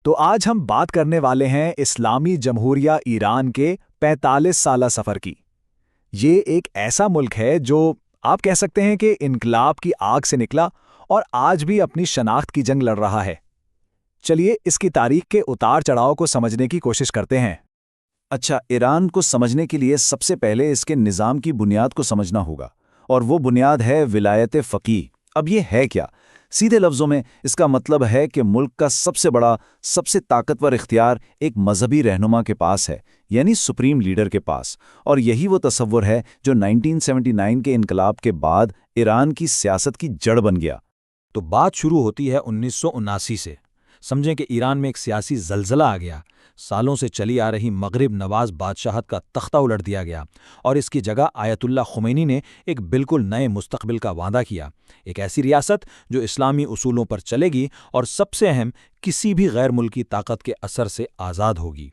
تو آج ہم بات کرنے والے ہیں اسلامی جمہوریہ ایران کے 45 سالہ سفر کی۔ یہ ایک ایسا ملک ہے جو آپ کہہ سکتے ہیں کہ انقلاب کی آگ سے نکلا اور آج بھی اپنی شناخت کی جنگ لڑ رہا ہے۔ چلیے اس کی تاریخ کے اتار چڑھاؤ کو سمجھنے کی کوشش کرتے ہیں۔ اچھا، ایران کو سمجھنے کے لیے سب سے پہلے اس کے نظام کی بنیاد کو سمجھنا ہوگا، اور وہ بنیاد ہے ولایت فقیہ۔ اب یہ ہے کیا؟ سیدھے لفظوں میں اس کا مطلب ہے کہ ملک کا سب سے بڑا، سب سے طاقتور اختیار ایک مذہبی رہنما کے پاس ہے، یعنی سپریم لیڈر کے پاس، اور یہی وہ تصور ہے جو 1979 کے انقلاب کے بعد ایران کی سیاست کی جڑ بن گیا۔ تو بات شروع ہوتی ہے 1979 سے۔ سمجھیں کہ ایران میں ایک سیاسی زلزلہ آ گیا، سالوں سے چلی آ رہی مغرب نواز بادشاہت کا تختہ الٹ دیا گیا، اور اس کی جگہ آیت اللہ خمینی نے ایک بالکل نئے مستقبل کا وعدہ کیا، ایک ایسی ریاست جو اسلامی اصولوں پر چلے گی اور سب سے اہم، کسی بھی غیر ملکی طاقت کے اثر سے آزاد ہوگی۔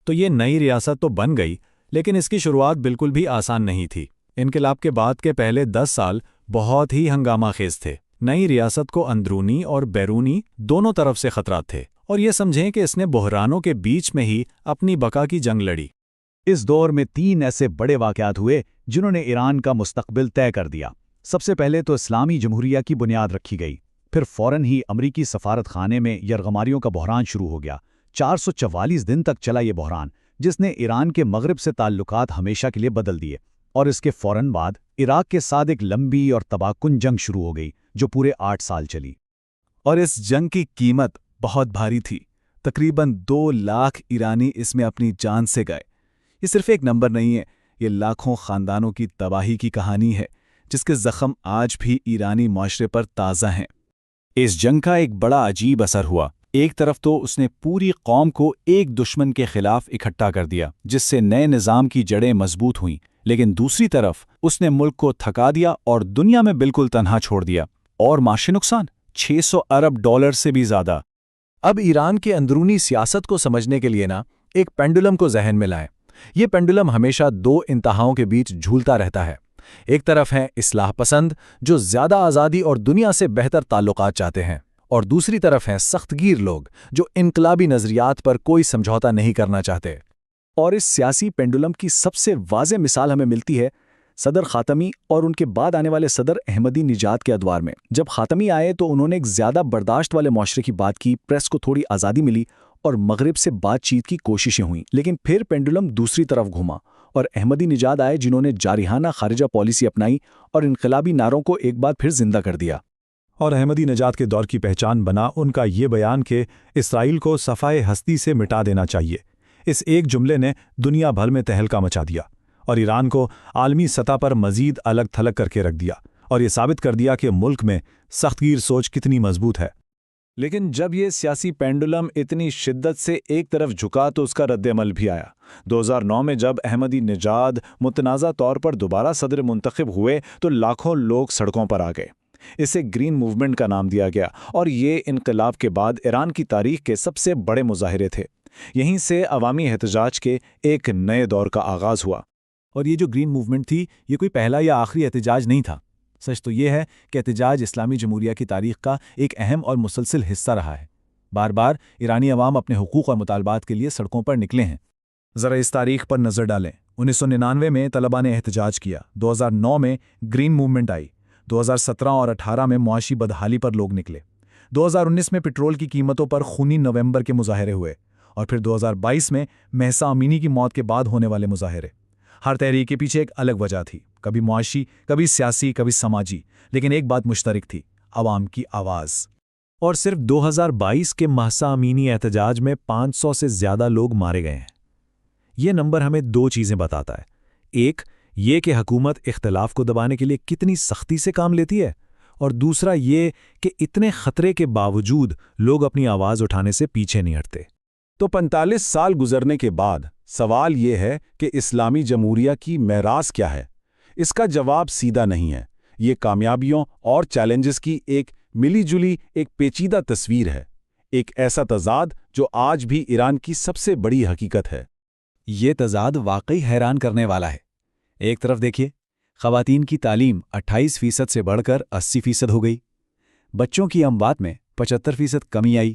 تو یہ نئی ریاست تو بن گئی، لیکن اس کی شروعات بالکل بھی آسان نہیں تھی۔ انقلاب کے بعد کے پہلے 10 سال بہت ہی ہنگامہ خیز تھے۔ نئی ریاست کو اندرونی اور بیرونی دونوں طرف سے خطرات تھے، اور یہ سمجھیں کہ اس نے بحرانوں کے بیچ میں ہی اپنی بقا کی جنگ لڑی۔ اس دور میں 3 ایسے بڑے واقعات ہوئے جنہوں نے ایران کا مستقبل طے کر دیا۔ سب سے پہلے تو اسلامی جمہوریہ کی بنیاد رکھی گئی، پھر فوراً ہی امریکی سفارت خانے میں یرغماریوں کا بحران شروع ہو گیا۔ 444 دن تک چلا یہ بحران، جس نے ایران کے مغرب سے تعلقات ہمیشہ کے لیے بدل دیے، اور اس کے فوراً بعد عراق کے ساتھ ایک لمبی اور تباہ کن جنگ شروع ہو گئی جو پورے 8 سال چلی۔ اور اس جنگ کی قیمت بہت بھاری تھی۔ تقریباً 2 لاکھ ایرانی اس میں اپنی جان سے گئے۔ یہ صرف ایک نمبر نہیں ہے، یہ لاکھوں خاندانوں کی تباہی کی کہانی ہے، جس کے زخم آج بھی ایرانی معاشرے پر تازہ ہیں۔ اس جنگ کا ایک بڑا عجیب اثر ہوا۔ ایک طرف تو اس نے پوری قوم کو ایک دشمن کے خلاف اکٹھا کر دیا، جس سے نئے نظام کی جڑیں مضبوط ہوئیں، لیکن دوسری طرف اس نے ملک کو تھکا دیا اور دنیا میں بالکل تنہا چھوڑ دیا۔ اور معاشی نقصان 600 ارب ڈالر سے بھی زیادہ۔ اب ایران کے اندرونی سیاست کو سمجھنے کے لیے ایک پینڈولم کو ذہن میں لائیں۔ یہ پینڈولم ہمیشہ 2 انتہاؤں کے بیچ جھولتا رہتا ہے۔ ایک طرف ہیں اصلاح پسند جو زیادہ آزادی اور دنیا سے بہتر تعلقات چاہتے ہیں، اور دوسری طرف ہیں سخت گیر لوگ جو انقلابی نظریات پر کوئی سمجھوتا نہیں کرنا چاہتے۔ اور اس سیاسی پینڈولم کی سب سے واضح مثال ہمیں ملتی ہے صدر خاتمی اور ان کے بعد آنے والے صدر احمدی نژاد کے ادوار میں۔ جب خاتمی آئے تو انہوں نے ایک زیادہ برداشت والے معاشرے کی بات کی، پریس کو تھوڑی آزادی ملی اور مغرب سے بات چیت کی کوششیں ہوئیں، لیکن پھر پینڈولم دوسری طرف گھوما اور احمدی نژاد آئے جنہوں نے جارحانہ خارجہ پالیسی اپنائی اور انقلابی نعروں کو ایک بار پھر زندہ کر دیا۔ اور احمدی نژاد کے دور کی پہچان بنا ان کا یہ بیان کہ اسرائیل کو صفائے ہستی سے مٹا دینا چاہیے۔ اس ایک جملے نے دنیا بھر میں تہلکہ مچا دیا اور ایران کو عالمی سطح پر مزید الگ تھلگ کر کے رکھ دیا، اور یہ ثابت کر دیا کہ ملک میں سخت گیر سوچ کتنی مضبوط ہے۔ لیکن جب یہ سیاسی پینڈولم اتنی شدت سے ایک طرف جھکا تو اس کا رد عمل بھی آیا۔ 2009 میں جب احمدی نژاد متنازع طور پر دوبارہ صدر منتخب ہوئے تو لاکھوں لوگ سڑکوں پر آ گئے۔ اسے گرین موومنٹ کا نام دیا گیا، اور یہ انقلاب کے بعد ایران کی تاریخ کے سب سے بڑے مظاہرے تھے۔ یہیں سے عوامی احتجاج کے ایک نئے دور کا آغاز ہوا۔ اور یہ جو گرین موومنٹ تھی، یہ کوئی پہلا یا آخری احتجاج نہیں تھا۔ سچ تو یہ ہے کہ احتجاج اسلامی جمہوریہ کی تاریخ کا ایک اہم اور مسلسل حصہ رہا ہے۔ بار بار ایرانی عوام اپنے حقوق اور مطالبات کے لیے سڑکوں پر نکلے ہیں۔ ذرا اس تاریخ پر نظر ڈالیں۔ 1999 میں طلباء نے احتجاج کیا، 2009 میں گرین موومنٹ آئی، 2017 اور 18 میں معاشی بدحالی پر لوگ نکلے، 2019 میں پٹرول کی قیمتوں پر خونی نومبر کے مظاہرے ہوئے، اور پھر 2022 میں مہسا امینی کی موت کے بعد ہونے والے مظاہرے۔ ہر تحریک کے پیچھے ایک الگ وجہ تھی، کبھی معاشی، کبھی سیاسی، کبھی سماجی، لیکن ایک بات مشترک تھی: عوام کی آواز۔ اور صرف 2022 کے مہسا امینی احتجاج میں 500 سے زیادہ لوگ مارے گئے ہیں۔ یہ نمبر ہمیں 2 چیزیں بتاتا ہے۔ ایک، یہ کہ حکومت اختلاف کو دبانے کے لیے کتنی سختی سے کام لیتی ہے، اور دوسرا یہ کہ اتنے خطرے کے باوجود لوگ اپنی آواز اٹھانے سے پیچھے نہیں ہٹتے۔ تو 45 سال گزرنے کے بعد سوال یہ ہے کہ اسلامی جمہوریہ کی میراث کیا ہے؟ اس کا جواب سیدھا نہیں ہے۔ یہ کامیابیوں اور چیلنجز کی ایک ملی جلی ایک پیچیدہ تصویر ہے، ایک ایسا تضاد جو آج بھی ایران کی سب سے بڑی حقیقت ہے۔ یہ تضاد واقعی حیران کرنے والا ہے۔ ایک طرف دیکھیے، خواتین کی تعلیم 28% سے بڑھ کر 80% ہو گئی، بچوں کی اموات میں 75% کمی آئی،